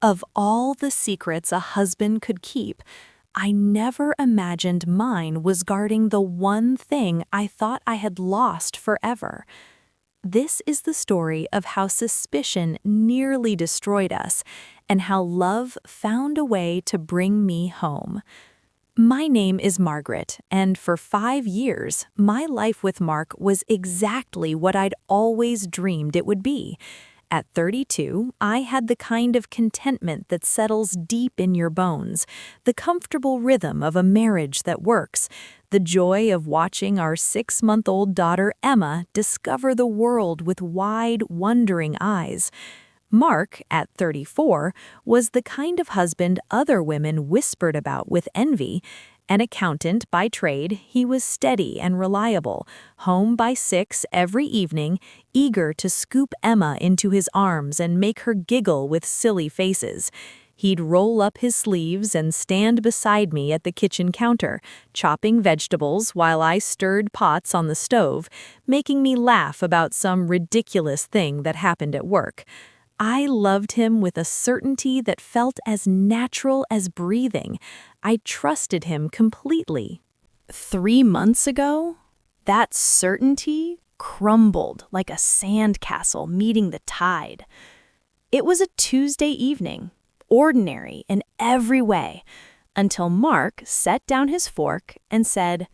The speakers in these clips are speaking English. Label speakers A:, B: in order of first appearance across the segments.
A: Of all the secrets a husband could keep, I never imagined mine was guarding the one thing I thought I had lost forever. This is the story of how suspicion nearly destroyed us and how love found a way to bring me home. My name is Margaret, and for 5 years, my life with Mark was exactly what I'd always dreamed it would be. At 32, I had the kind of contentment that settles deep in your bones, the comfortable rhythm of a marriage that works, the joy of watching our 6-month-old daughter Emma discover the world with wide, wondering eyes. Mark, at 34, was the kind of husband other women whispered about with envy. An accountant by trade, he was steady and reliable, home by 6 every evening, eager to scoop Emma into his arms and make her giggle with silly faces. He'd roll up his sleeves and stand beside me at the kitchen counter, chopping vegetables while I stirred pots on the stove, making me laugh about some ridiculous thing that happened at work. I loved him with a certainty that felt as natural as breathing. I trusted him completely. 3 months ago, that certainty crumbled like a sandcastle meeting the tide. It was a Tuesday evening, ordinary in every way, until Mark set down his fork and said,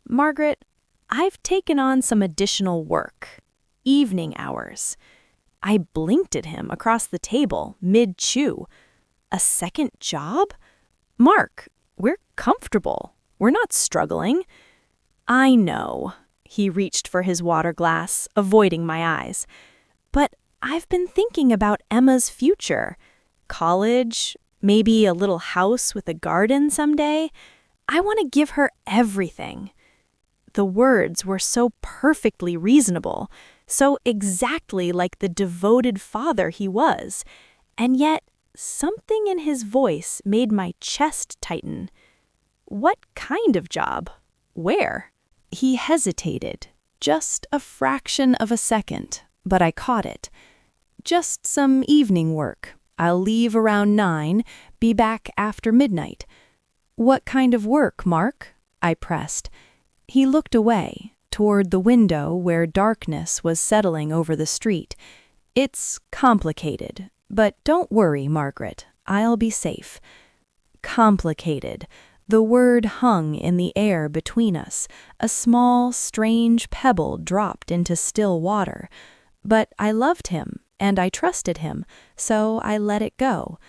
A: "Margaret, I've taken on some additional work, evening hours." I blinked at him across the table, mid-chew. A second job? Mark, we're comfortable. We're not struggling. I know. He reached for his water glass, avoiding my eyes. But I've been thinking about Emma's future. College, maybe a little house with a garden someday. I want to give her everything. The words were so perfectly reasonable, so exactly like the devoted father he was, and yet something in his voice made my chest tighten. What kind of job? Where? He hesitated, just a fraction of a second, but I caught it. Just some evening work. I'll leave around 9, be back after midnight. What kind of work, Mark? I pressed. He looked away, toward the window where darkness was settling over the street. It's complicated, but don't worry, Margaret. I'll be safe. Complicated. The word hung in the air between us, a small, strange pebble dropped into still water. But I loved him, and I trusted him, so I let it go.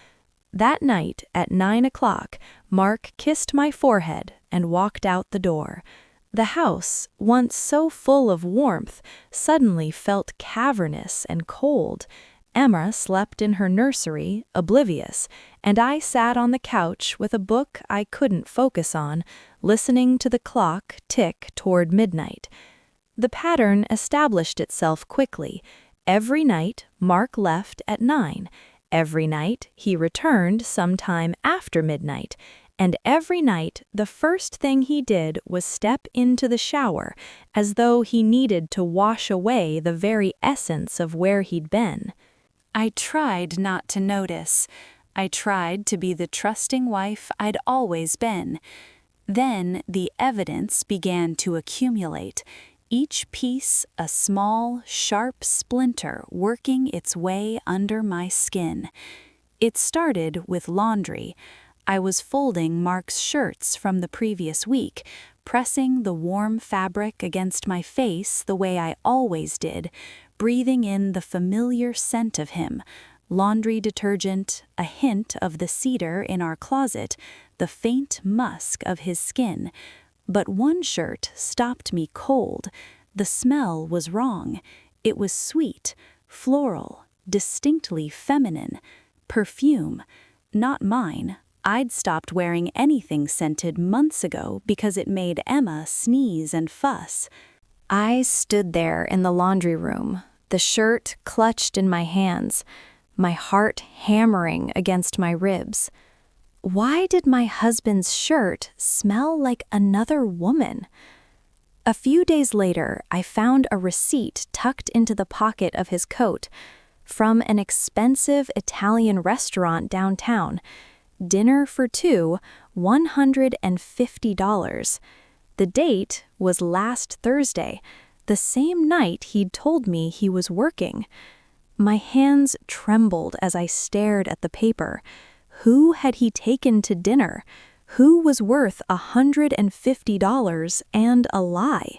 A: That night, at 9 o'clock, Mark kissed my forehead and walked out the door. The house, once so full of warmth, suddenly felt cavernous and cold. Emma slept in her nursery, oblivious, and I sat on the couch with a book I couldn't focus on, listening to the clock tick toward midnight. The pattern established itself quickly. Every night, Mark left at 9. Every night, he returned sometime after midnight. And every night, the first thing he did was step into the shower, as though he needed to wash away the very essence of where he'd been. I tried not to notice. I tried to be the trusting wife I'd always been. Then the evidence began to accumulate, each piece a small, sharp splinter working its way under my skin. It started with laundry. I was folding Mark's shirts from the previous week, pressing the warm fabric against my face the way I always did, breathing in the familiar scent of him, laundry detergent, a hint of the cedar in our closet, the faint musk of his skin. But one shirt stopped me cold. The smell was wrong. It was sweet, floral, distinctly feminine. Perfume. Not mine. I'd stopped wearing anything scented months ago because it made Emma sneeze and fuss. I stood there in the laundry room, the shirt clutched in my hands, my heart hammering against my ribs. Why did my husband's shirt smell like another woman? A few days later, I found a receipt tucked into the pocket of his coat. from an expensive Italian restaurant downtown. Dinner for two, $150. The date was last Thursday, the same night he'd told me he was working. My hands trembled as I stared at the paper. Who had he taken to dinner? Who was worth $150 and a lie?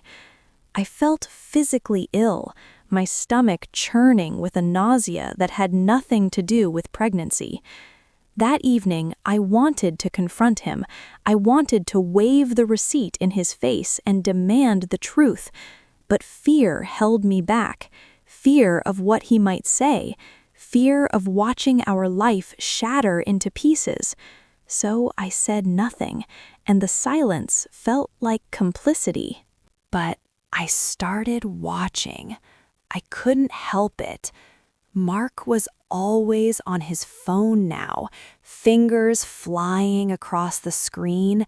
A: I felt physically ill, my stomach churning with a nausea that had nothing to do with pregnancy. That evening, I wanted to confront him. I wanted to wave the receipt in his face and demand the truth. But fear held me back. Fear of what he might say. Fear of watching our life shatter into pieces. So I said nothing, and the silence felt like complicity. But I started watching. I couldn't help it. Mark was always on his phone now, fingers flying across the screen,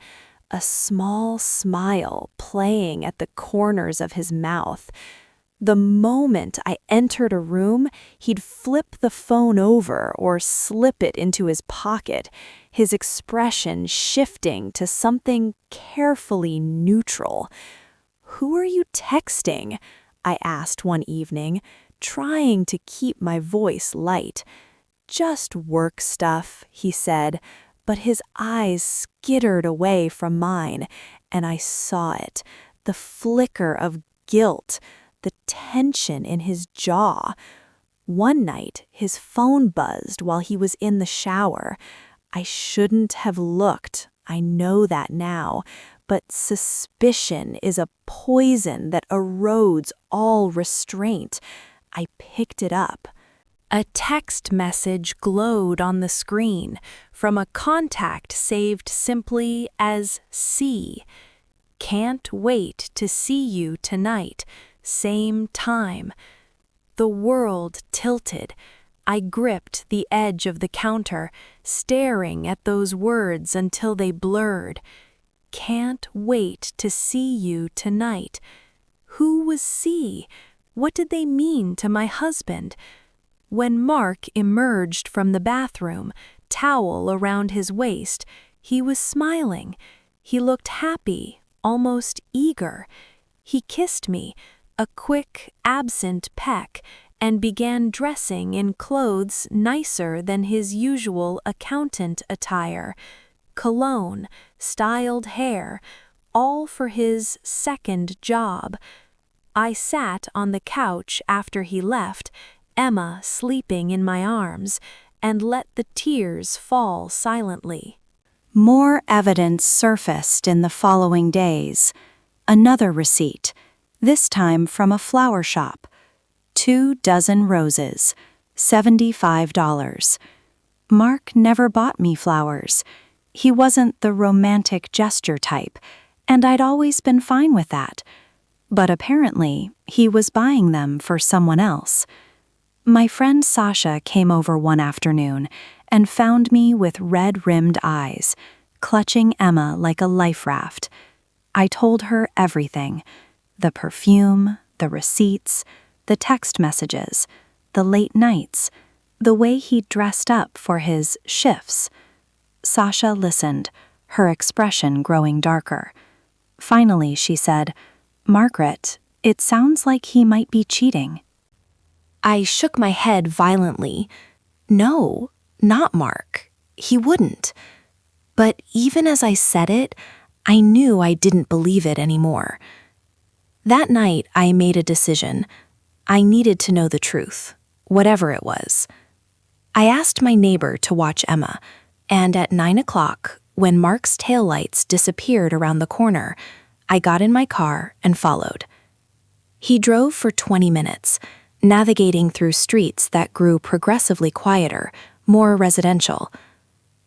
A: a small smile playing at the corners of his mouth. The moment I entered a room, he'd flip the phone over or slip it into his pocket, his expression shifting to something carefully neutral. "Who are you texting?" I asked one evening, trying to keep my voice light. "Just work stuff," he said, but his eyes skittered away from mine, and I saw it, the flicker of guilt, the tension in his jaw. One night, his phone buzzed while he was in the shower. I shouldn't have looked, I know that now, but suspicion is a poison that erodes all restraint. I picked it up. A text message glowed on the screen from a contact saved simply as C. "Can't wait to see you tonight. Same time." The world tilted. I gripped the edge of the counter, staring at those words until they blurred. "Can't wait to see you tonight." Who was C? What did they mean to my husband? When Mark emerged from the bathroom, towel around his waist, he was smiling. He looked happy, almost eager. He kissed me, a quick, absent peck, and began dressing in clothes nicer than his usual accountant attire. Cologne, styled hair, all for his second job. I sat on the couch after he left, Emma sleeping in my arms, and let the tears fall silently. More evidence surfaced in the following days. Another receipt, this time from a flower shop. 2 dozen roses, $75. Mark never bought me flowers. He wasn't the romantic gesture type, and I'd always been fine with that. But apparently, he was buying them for someone else. My friend Sasha came over one afternoon and found me with red-rimmed eyes, clutching Emma like a life raft. I told her everything: the perfume, the receipts, the text messages, the late nights, the way he dressed up for his shifts. Sasha listened, her expression growing darker. Finally, she said, "Margaret, it sounds like he might be cheating." I shook my head violently. No, not Mark. He wouldn't. But even as I said it, I knew I didn't believe it anymore. That night, I made a decision. I needed to know the truth, whatever it was. I asked my neighbor to watch Emma, and at 9 o'clock, when Mark's taillights disappeared around the corner, I got in my car and followed. He drove for 20 minutes, navigating through streets that grew progressively quieter, more residential.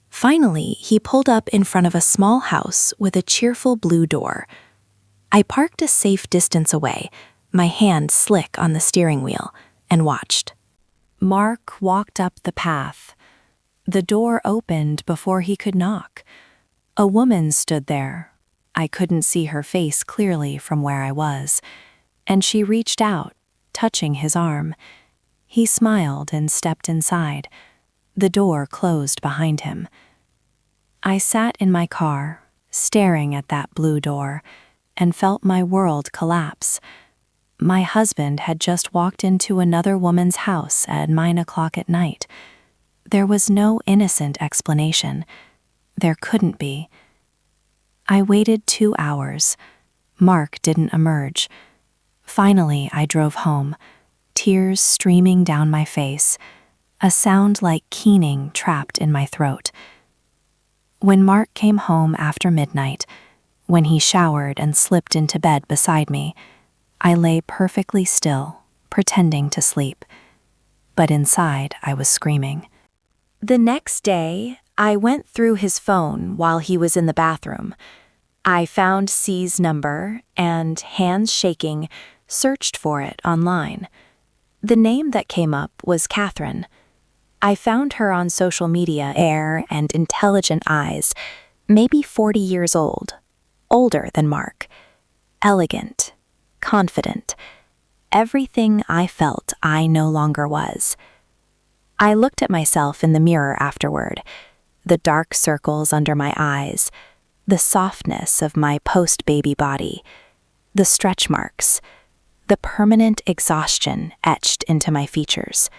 A: Finally, he pulled up in front of a small house with a cheerful blue door. I parked a safe distance away, my hand slick on the steering wheel, and watched. Mark walked up the path. The door opened before he could knock. A woman stood there. I couldn't see her face clearly from where I was, and she reached out, touching his arm. He smiled and stepped inside. The door closed behind him. I sat in my car, staring at that blue door, and felt my world collapse. My husband had just walked into another woman's house at 9 o'clock at night. There was no innocent explanation. There couldn't be. I waited 2 hours. Mark didn't emerge. Finally, I drove home, tears streaming down my face, a sound like keening trapped in my throat. When Mark came home after midnight, when he showered and slipped into bed beside me, I lay perfectly still, pretending to sleep. But inside, I was screaming. The next day, I went through his phone while he was in the bathroom. I found C's number and, hands shaking, searched for it online. The name that came up was Catherine. I found her on social media, air and intelligent eyes, maybe 40 years old, older than Mark, elegant, confident, everything I felt I no longer was. I looked at myself in the mirror afterward, the dark circles under my eyes, the softness of my post-baby body, the stretch marks, the permanent exhaustion etched into my features.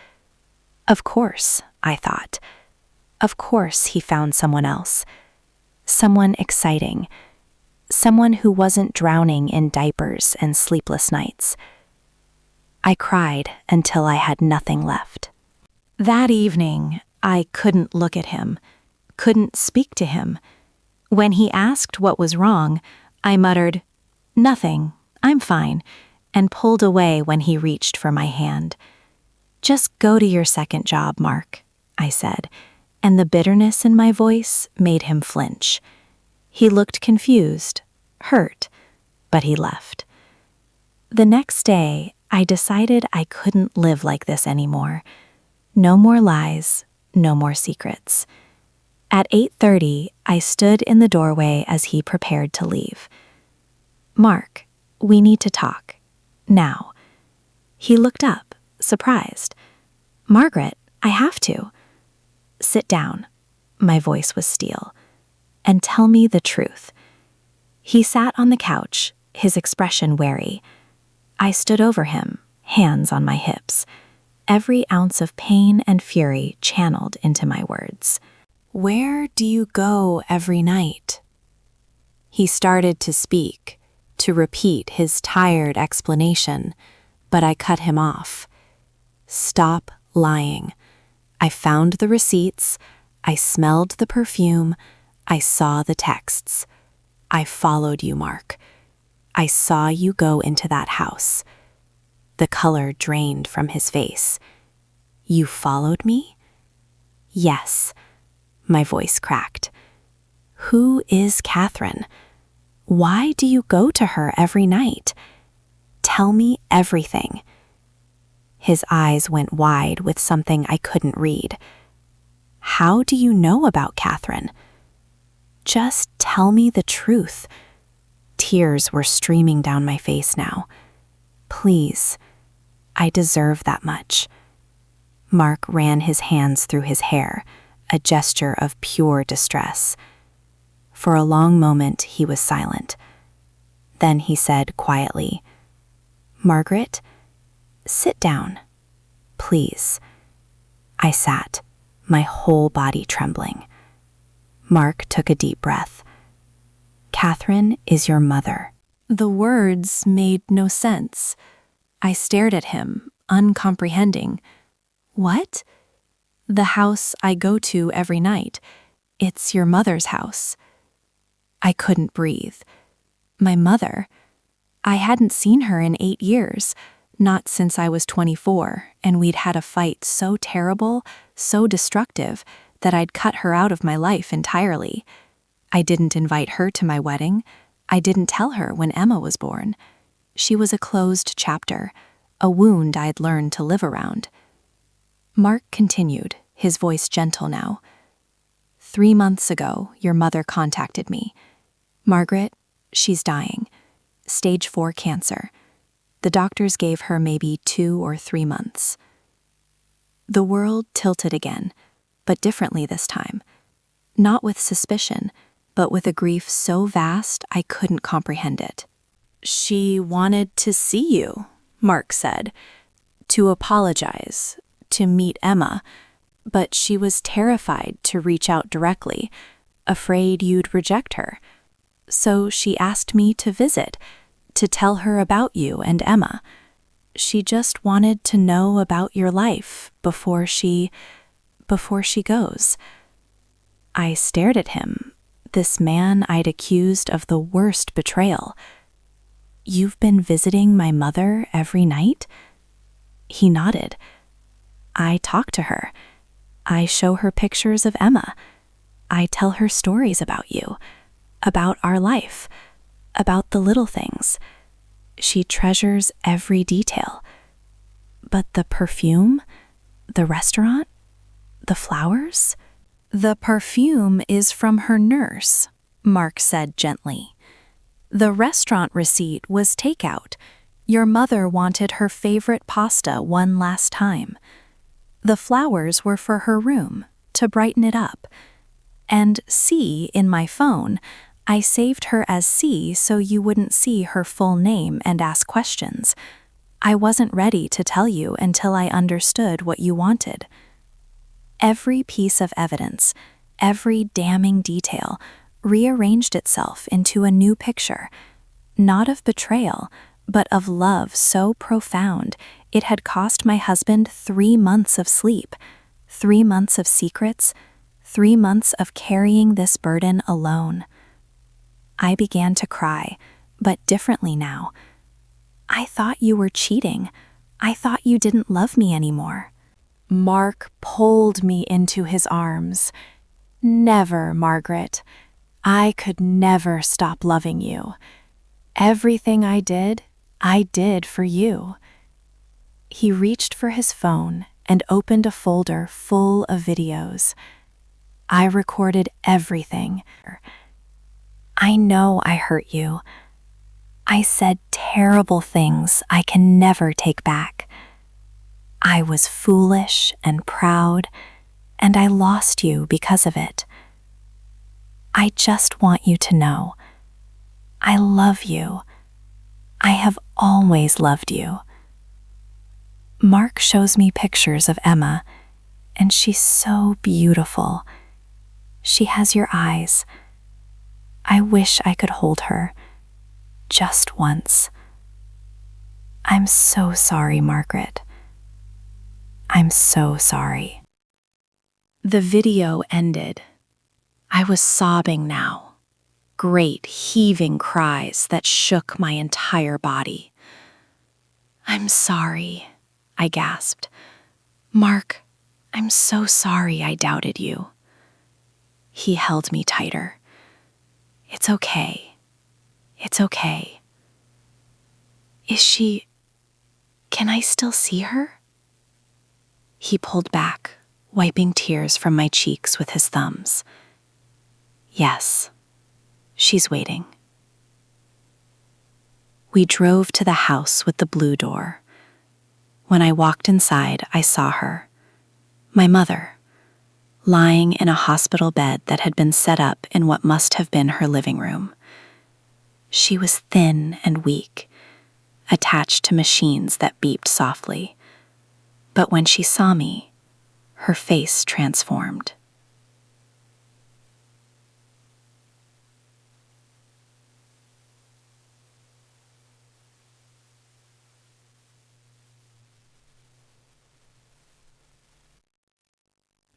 A: Of course, I thought. Of course he found someone else. Someone exciting. Someone who wasn't drowning in diapers and sleepless nights. I cried until I had nothing left. That evening, I couldn't look at him, couldn't speak to him. When he asked what was wrong, I muttered, "Nothing, I'm fine," and pulled away when he reached for my hand. "Just go to your second job, Mark," I said, and the bitterness in my voice made him flinch. He looked confused, hurt, but he left. The next day, I decided I couldn't live like this anymore. No more lies, no more secrets. At 8:30, I stood in the doorway as he prepared to leave. "Mark, we need to talk. Now." He looked up, surprised. "Margaret, I have to." "Sit down." My voice was steel. "And tell me the truth." He sat on the couch, his expression wary. I stood over him, hands on my hips, every ounce of pain and fury channeled into my words. "Where do you go every night?" He started to speak, to repeat his tired explanation, but I cut him off. "Stop lying. I found the receipts, I smelled the perfume, I saw the texts. I followed you, Mark. I saw you go into that house." The color drained from his face. "You followed me?" "Yes." My voice cracked. "Who is Catherine? Why do you go to her every night? Tell me everything." His eyes went wide with something I couldn't read. "How do you know about Catherine?" "Just tell me the truth." Tears were streaming down my face now. "Please, I deserve that much." Mark ran his hands through his hair, a gesture of pure distress. For a long moment, he was silent. Then he said quietly, "Margaret, sit down, please." I sat, my whole body trembling. Mark took a deep breath. "Catherine is your mother." The words made no sense. I stared at him, uncomprehending. "What?" "The house I go to every night. It's your mother's house." I couldn't breathe. My mother? I hadn't seen her in 8 years, not since I was 24, and we'd had a fight so terrible, so destructive, that I'd cut her out of my life entirely. I didn't invite her to my wedding. I didn't tell her when Emma was born. She was a closed chapter, a wound I'd learned to live around. Mark continued, his voice gentle now. 3 months ago, your mother contacted me. "Margaret, she's dying. Stage 4 cancer. The doctors gave her maybe 2 or 3 months." The world tilted again, but differently this time. Not with suspicion, but with a grief so vast I couldn't comprehend it. "She wanted to see you," Mark said, "to apologize, to meet Emma, but she was terrified to reach out directly, afraid you'd reject her. So she asked me to visit, to tell her about you and Emma. She just wanted to know about your life before she goes." I stared at him, this man I'd accused of the worst betrayal. "You've been visiting my mother every night?" He nodded. "I talk to her. I show her pictures of Emma. I tell her stories about you, about our life, about the little things. She treasures every detail. But the perfume, the restaurant, the flowers?" "The perfume is from her nurse," Mark said gently. "The restaurant receipt was takeout. Your mother wanted her favorite pasta one last time. The flowers were for her room, to brighten it up. And C in my phone, I saved her as C so you wouldn't see her full name and ask questions. I wasn't ready to tell you until I understood what you wanted." Every piece of evidence, every damning detail, rearranged itself into a new picture, not of betrayal, but of love so profound it had cost my husband 3 months of sleep, 3 months of secrets, 3 months of carrying this burden alone. I began to cry, but differently now. "I thought you were cheating. I thought you didn't love me anymore." Mark pulled me into his arms. "Never, Margaret. I could never stop loving you. Everything I did for you." He reached for his phone and opened a folder full of videos. I recorded everything. "I know I hurt you. I said terrible things I can never take back. I was foolish and proud, and I lost you because of it. I just want you to know, I love you. I have always loved you." Mark shows me pictures of Emma, and she's so beautiful. She has your eyes. I wish I could hold her, just once. I'm so sorry, Margaret. I'm so sorry. The video ended. I was sobbing now, great heaving cries that shook my entire body. "I'm sorry," I gasped. "Mark, I'm so sorry I doubted you." He held me tighter. "It's okay. It's okay. Can I still see her?" He pulled back, wiping tears from my cheeks with his thumbs. "Yes, she's waiting." We drove to the house with the blue door. When I walked inside, I saw her, my mother, lying in a hospital bed that had been set up in what must have been her living room. She was thin and weak, attached to machines that beeped softly. But when she saw me, her face transformed.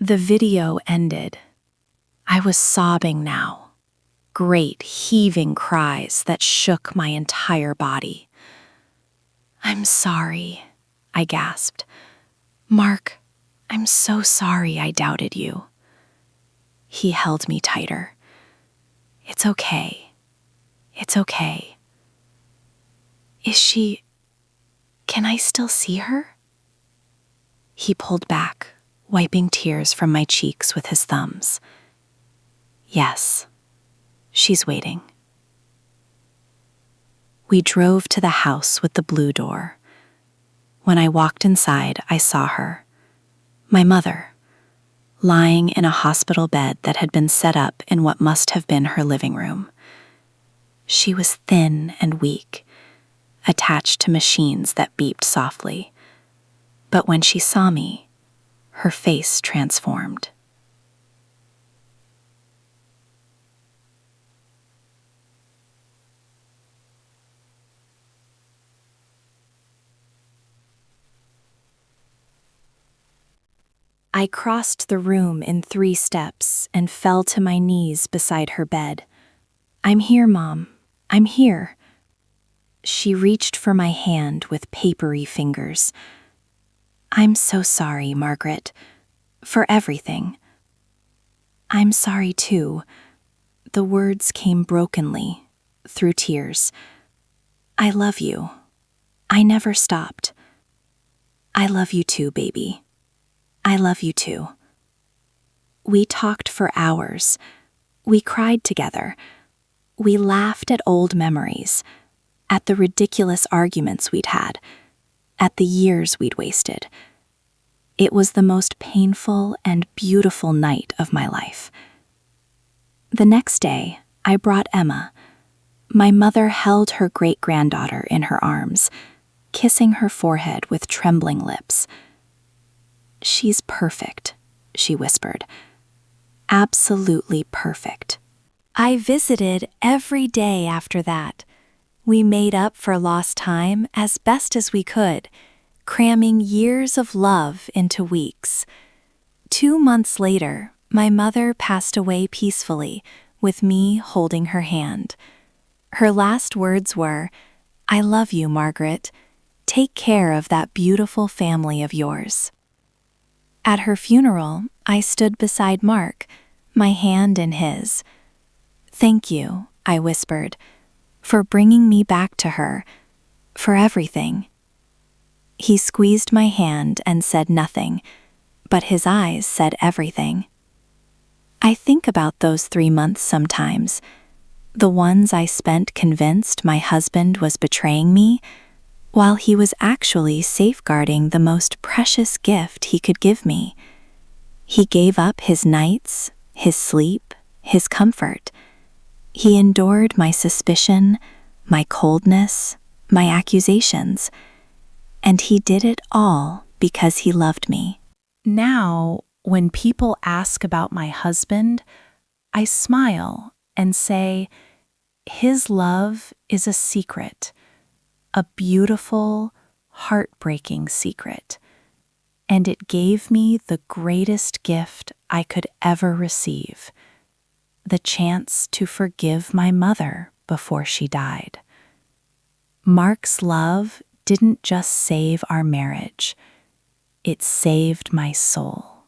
A: The video ended. I was sobbing now, great heaving cries that shook my entire body. "I'm sorry," I gasped. "Mark, I'm so sorry I doubted you." He held me tighter. "It's okay. It's okay. Can I still see her?" He pulled back, wiping tears from my cheeks with his thumbs. "Yes, she's waiting." We drove to the house with the blue door. When I walked inside, I saw her,
B: My mother, lying in a hospital bed that had been set up in what must have been her living room. She was thin and weak, attached to machines that beeped softly. But when she saw me, her face transformed. I crossed the room in 3 steps and fell to my knees beside her bed. "I'm here, Mom. I'm here." She reached for my hand with papery fingers. "I'm so sorry, Margaret, for everything." "I'm sorry, too." The words came brokenly, through tears. "I love you. I never stopped." "I love you too, baby. I love you too." We talked for hours. We cried together. We laughed at old memories, at the ridiculous arguments we'd had, at the years we'd wasted. It was the most painful and beautiful night of my life. The next day, I brought Emma. My mother held her great-granddaughter in her arms, kissing her forehead with trembling lips. "She's perfect," she whispered. "Absolutely perfect." I visited every day after that. We made up for lost time as best as we could, cramming years of love into weeks. 2 months later, my mother passed away peacefully, with me holding her hand. Her last words were, "I love you, Margaret. Take care of that beautiful family of yours." At her funeral, I stood beside Mark, my hand in his. "Thank you," I whispered, "for bringing me back to her, for everything." He squeezed my hand and said nothing, but his eyes said everything. I think about those 3 months sometimes, the ones I spent convinced my husband was betraying me, while he was actually safeguarding the most precious gift he could give me. He gave up his nights, his sleep, his comfort. He endured my suspicion, my coldness, my accusations, and he did it all because he loved me. Now, when people ask about my husband, I smile and say, his love is a secret, a beautiful, heartbreaking secret, and it gave me the greatest gift I could ever receive, the chance to forgive my mother before she died. Mark's love didn't just save our marriage, it saved my soul.